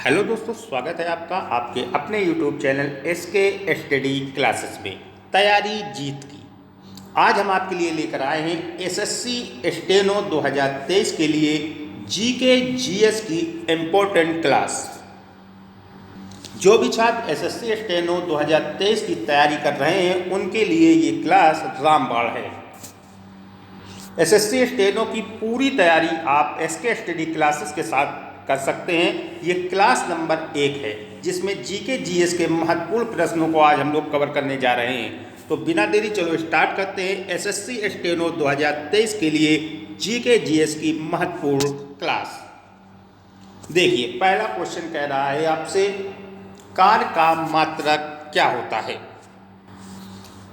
Hello दोस्तों, स्वागत है आपका आपके अपने YouTube channel SK study classes में तैयारी जीत की। आज हम आपके लिए लेकर आए हैं SSC स्टेनो 2023 के लिए GK GS की इम्पोर्टेंट क्लास। जो भी छात्र SSC स्टेनो 2023 की तैयारी कर रहे हैं उनके लिए ये क्लास रामबाण है। SSC स्टेनो की पूरी तैयारी आप SK स्टडी क्लासेस के साथ कर सकते हैं। ये क्लास नंबर 1 है जिसमें GK GS के महत्वपूर्ण प्रश्नों को आज हम लोग कवर करने जा रहे हैं। तो बिना देरी चलो स्टार्ट करते हैं SSC स्टेनो 2023 के लिए GK GS की महत्वपूर्ण क्लास। देखिए, पहला क्वेश्चन कह रहा है आपसे कार का मात्रक क्या होता है।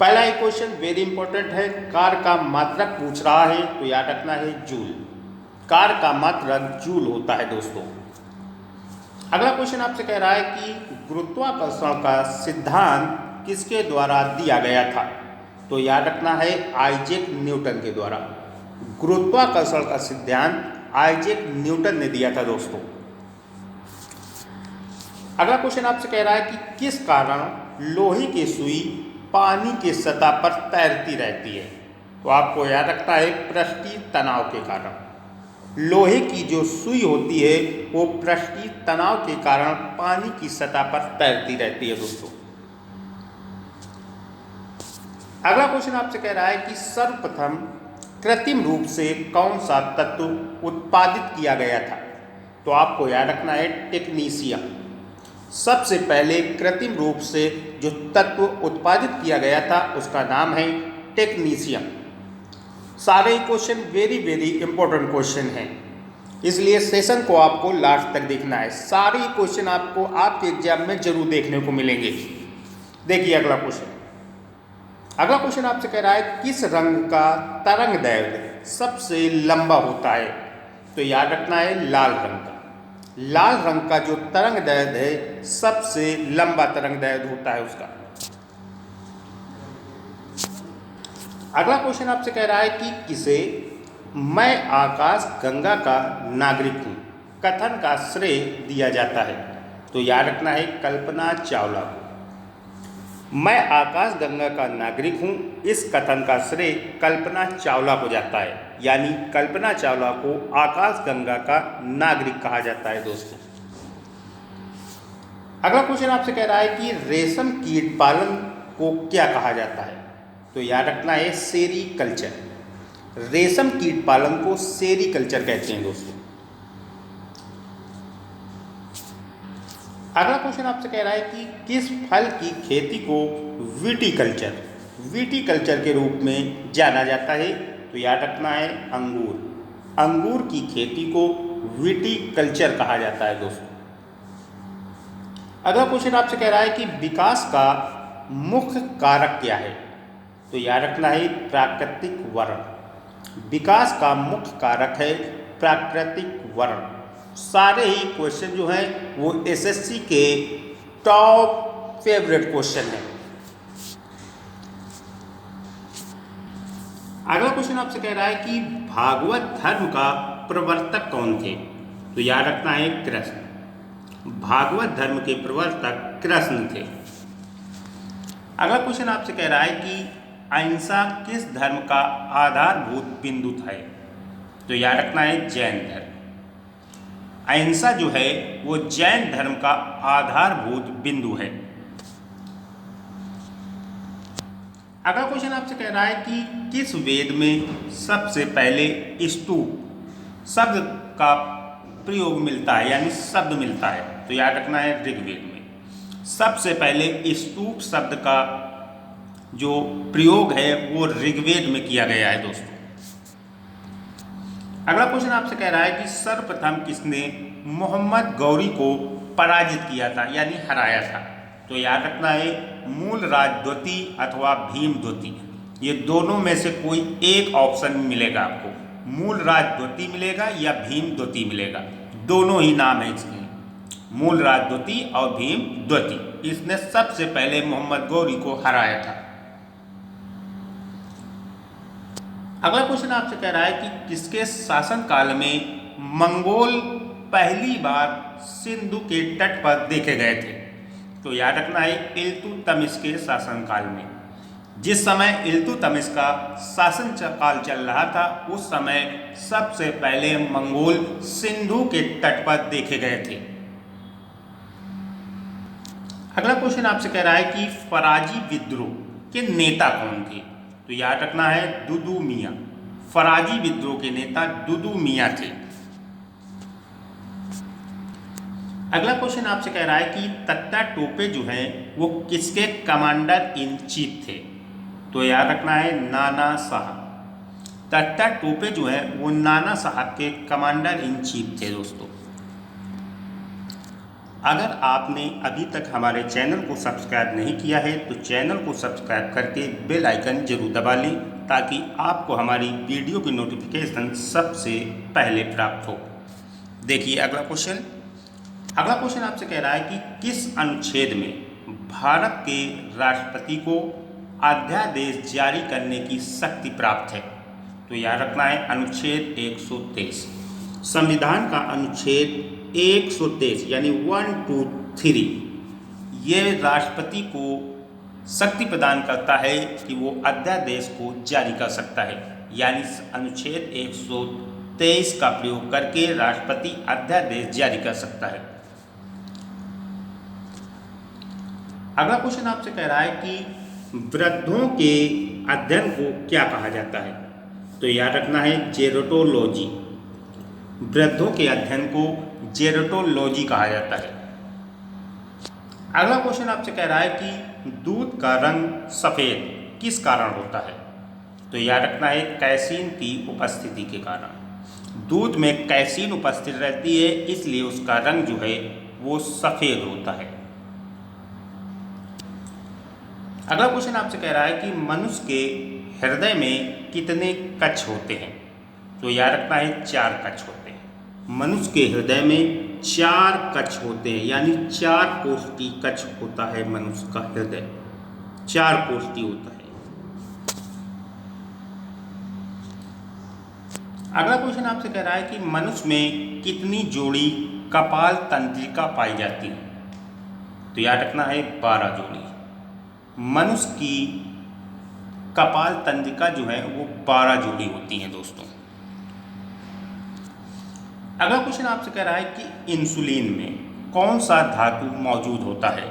पहला ही क्वेश्चन वेरी इंपॉर्टेंट है, कार का मात्रक पूछ रहा है तो याद रखना है जूल। कार का मात्रक जूल होता है दोस्तों। अगला क्वेश्चन आपसे कह रहा है कि गुरुत्वाकर्षण का सिद्धांत किसके द्वारा दिया गया था। तो याद रखना है आइजैक न्यूटन के द्वारा। गुरुत्वाकर्षण का सिद्धांत आइजैक न्यूटन ने दिया था दोस्तों। अगला क्वेश्चन आपसे कह रहा है कि किस कारण लोहे की सुई पानी की सतह पर तैरती रहती है। तो आपको याद रखना है पृष्ठीय तनाव के कारण। लोहे की जो सुई होती है वो पृष्ठीय तनाव के कारण पानी की सतह पर तैरती रहती है दोस्तों। अगला क्वेश्चन आपसे कह रहा है कि सर्वप्रथम कृत्रिम रूप से कौन सा तत्व उत्पादित किया गया था। तो आपको याद रखना है टेक्नीशियम। सबसे पहले कृत्रिम रूप से जो तत्व उत्पादित किया गया था उसका नाम है टेक्नीशियम। सारे question very very important question हैं, इसलिए सेशन को आपको लास्ट तक देखना है। सारे क्वेश्चन आपको आपके एग्जाम में जरूर देखने को मिलेंगे। देखिए अगला क्वेश्चन आपसे कह रहा है किस रंग का तरंग दैर्ध्य सबसे लंबा होता है। तो याद रखना है लाल रंग का। लाल रंग का जो तरंग दैर्ध्य है सबसे लंबा तरंग दैर्ध्य होता है उसका। अगला क्वेश्चन आपसे कह रहा है कि किसे मैं आकाश गंगा का नागरिक हूं कथन का श्रेय दिया जाता है। तो याद रखना है कल्पना चावला को। मैं आकाश गंगा का नागरिक हूं इस कथन का श्रेय कल्पना चावला को जाता है, यानी कल्पना चावला को आकाश गंगा का नागरिक कहा जाता है दोस्तों। अगला क्वेश्चन आपसे कह रहा है कि रेशम कीट पालन को क्या कहा जाता है। तो याद रखना है सेरीकल्चर। रेशम कीट पालन को सेरीकल्चर कहते हैं दोस्तों। अगला क्वेश्चन आपसे कह रहा है कि किस फल की खेती को विटीकल्चर के रूप में जाना जाता है। तो याद रखना है अंगूर। अंगूर की खेती को विटीकल्चर कहा जाता है दोस्तों। अगला क्वेश्चन आपसे कह रहा है कि विकास का मुख्य कारक क्या है। तो याद रखना है प्राकृतिक वर्ण। विकास का मुख्य कारक है प्राकृतिक वर्ण। सारे ही क्वेश्चन जो हैं वो SSC के टॉप फेवरेट क्वेश्चन हैं। अगला क्वेश्चन आपसे कह रहा है कि भागवत धर्म का प्रवर्तक कौन थे। तो याद रखना है कृष्ण। भागवत धर्म के प्रवर्तक कृष्ण थे। अगला क्वेश्चन आपसे कह रहा है कि अहिंसा किस धर्म का आधारभूत बिंदु था। तो याद रखना है जैन धर्म। अहिंसा जो है वो जैन धर्म का आधारभूत बिंदु है। अगला क्वेश्चन आपसे कह रहा है कि किस वेद में सबसे पहले स्तूप शब्द का प्रयोग मिलता है, यानी शब्द मिलता है। तो याद रखना है ऋग्वेद में सबसे पहले स्तूप शब्द का जो प्रयोग है वो ऋग्वेद में किया गया है दोस्तों। अगला क्वेश्चन आपसे कह रहा है कि सर्वप्रथम किसने मोहम्मद गौरी को पराजित किया था, यानी हराया था। तो याद रखना है मूलराज द्वितीय अथवा भीम द्वितीय। ये दोनों में से कोई एक ऑप्शन मिलेगा आपको। मूलराज द्वितीय मिलेगा या भीम द्वितीय मिलेगा, दोनों ही नाम है इसके। मूलराज द्वितीय और भीम द्वितीय। इसने सबसे पहले मोहम्मद गौरी को हराया था। अगला क्वेश्चन आपसे कह रहा है कि किसके शासनकाल में मंगोल पहली बार सिंधु के तट पर देखे गए थे? तो याद रखना है इल्तुतमिश के शासनकाल में। जिस समय इल्तुतमिश का शासन काल चल रहा था उस समय सबसे पहले मंगोल सिंधु के तट पर देखे गए थे। अगला क्वेश्चन आपसे कह रहा है कि फराजी विद्रोह के नेता कौन थे? तो याद रखना है दुदु मियाँ। फराजी विद्रोह के नेता दुदु मियाँ थे। अगला क्वेश्चन आपसे कह रहा है कि तत्ता टोपे जो हैं वो किसके कमांडर इन चीफ थे? तो याद रखना है नाना साहब। तत्ता टोपे जो है वो नाना साहब के कमांडर इन चीफ थे दोस्तों। अगर आपने अभी तक हमारे चैनल को सब्सक्राइब नहीं किया है तो चैनल को सब्सक्राइब करके बेल आइकन जरूर दबा लें ताकि आपको हमारी वीडियो की नोटिफिकेशन सबसे पहले प्राप्त हो। देखिए अगला क्वेश्चन आपसे कह रहा है कि किस अनुच्छेद में भारत के राष्ट्रपति को अध्यादेश जारी करने की शक्ति प्राप्त है? तो याद रखना है अनुच्छेद 123। संविधान का अनुच्छेद 123 यानी 1, 2, 3 ये राष्ट्रपति को शक्ति प्रदान करता है कि वो अध्यादेश को जारी कर सकता है। यानी अनुच्छेद 123 का प्रयोग करके राष्ट्रपति अध्यादेश जारी कर सकता है। अगला क्वेश्चन आपसे कह रहा है कि वृद्धों के अध्ययन को क्या कहा जाता है? तो याद रखना है जेरोटोलॉजी। वृद्धों के अध्ययन को जेरोटोलॉजी कहा जाता है। अगला क्वेश्चन आपसे कह रहा है कि दूध का रंग सफ़ेद किस कारण होता है? तो याद रखना है कैसीन की उपस्थिति के कारण। दूध में कैसीन उपस्थित रहती है इसलिए उसका रंग जो है वो सफ़ेद होता है। अगला क्वेश्चन आपसे कह रहा है कि मनुष्य के हृदय में कितने कक्ष होते हैं? तो याद रखना है 4 कक्ष होते हैं। मनुष्य के हृदय में 4 कक्ष होते हैं यानी 4 कोष्ठी कक्ष होता है। मनुष्य का हृदय 4 कोष्ठी होता है। अगला क्वेश्चन आपसे कह रहा है कि मनुष्य में कितनी जोड़ी कपाल तंत्रिका पाई जाती है? तो याद रखना है 12 जोड़ी। मनुष्य की कपाल तंत्रिका जो है वो 12 जोड़ी होती हैं दोस्तों। अगला क्वेश्चन आपसे कह रहा है कि इंसुलिन में कौन सा धातु मौजूद होता है?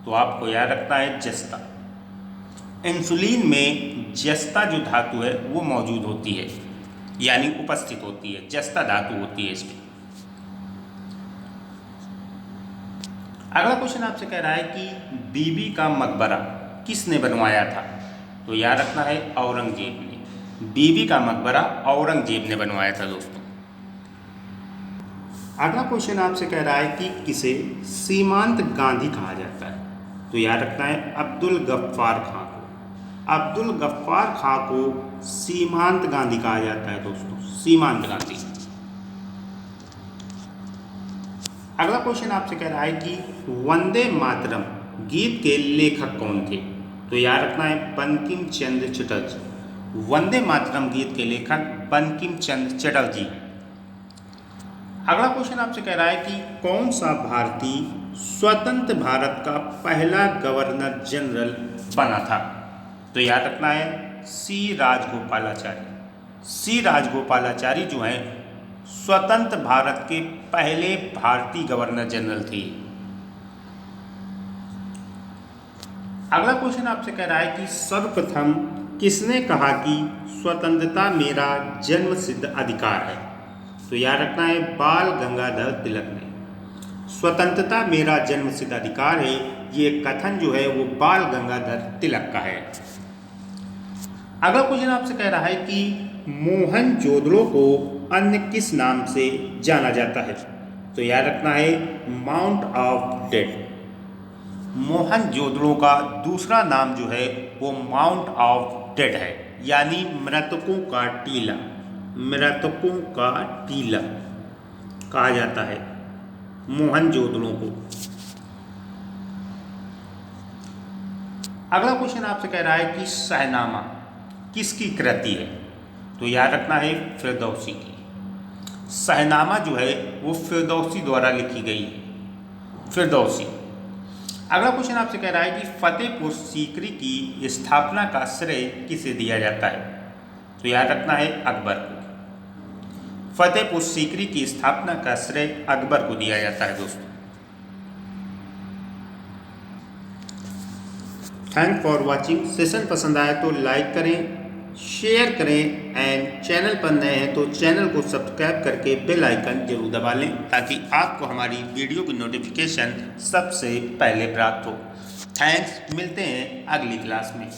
तो आपको याद रखना है जस्ता। इंसुलिन में जस्ता जो धातु है वो मौजूद होती है यानी उपस्थित होती है। जस्ता धातु होती है इसमें। अगला क्वेश्चन आपसे कह रहा है कि बीबी का मकबरा किसने बनवाया था? तो याद रखना है औरंगजेब ने। बीबी का मकबरा औरंगजेब ने बनवाया था दोस्तों। अगला क्वेश्चन आपसे कह रहा है कि किसे सीमांत गांधी कहा जाता है? तो याद रखना है अब्दुल गफ्फार खां को। अब्दुल गफ्फार खां को सीमांत गांधी कहा जाता है दोस्तों। सीमांत गांधी। अगला क्वेश्चन आपसे कह रहा है कि वंदे मातरम गीत के लेखक कौन थे? तो याद रखना है बंकिम चंद्र चटर्जी। वंदे मातरम गीत के लेखक बंकिम चंद्र चटर्जी। अगला क्वेश्चन आपसे कह रहा है कि कौन सा भारतीय स्वतंत्र भारत का पहला गवर्नर जनरल बना था? तो याद रखना है सी राजगोपालाचारी। सी राजगोपालाचारी जो हैं स्वतंत्र भारत के पहले भारतीय गवर्नर जनरल थे। अगला क्वेश्चन आपसे कह रहा है कि सर्वप्रथम किसने कहा कि स्वतंत्रता मेरा जन्मसिद्ध अधिकार है? तो याद रखना है बाल गंगाधर तिलक ने। स्वतंत्रता मेरा जन्मसिद्ध अधिकार है ये कथन जो है वो बाल गंगाधर तिलक का है। अगला क्वेश्चन आपसे कह रहा है कि मोहनजोदड़ो को अन्य किस नाम से जाना जाता है? तो याद रखना है माउंट ऑफ डेड। मोहनजोदड़ो का दूसरा नाम जो है वो माउंट ऑफ डेड है यानी मृतकों का टीला। मृतकों का टीला कहा जाता है मोहनजोदड़ो को। अगला क्वेश्चन आपसे कह रहा है कि शाहनामा किसकी कृति है? तो याद रखना है फिरदौसी की। शहनामा जो है वो फिरदौसी द्वारा लिखी गई है, फिरदौसी। अगला क्वेश्चन आपसे कह रहा है कि फतेहपुर सीकरी की स्थापना का श्रेय किसे दिया जाता है? तो याद रखना है अकबर को। फतेहपुर सीकरी की स्थापना का श्रेय अकबर को दिया जाता है दोस्तों। Thank for watching. सेशन पसंद आए तो लाइक करें, शेयर करें एंड चैनल पर नए हैं तो चैनल को सब्सक्राइब करके बेल आइकन जरूर दबा लें ताकि आपको हमारी वीडियो की नोटिफिकेशन सबसे पहले प्राप्त हो। थैंक्स, मिलते हैं अगली क्लास में।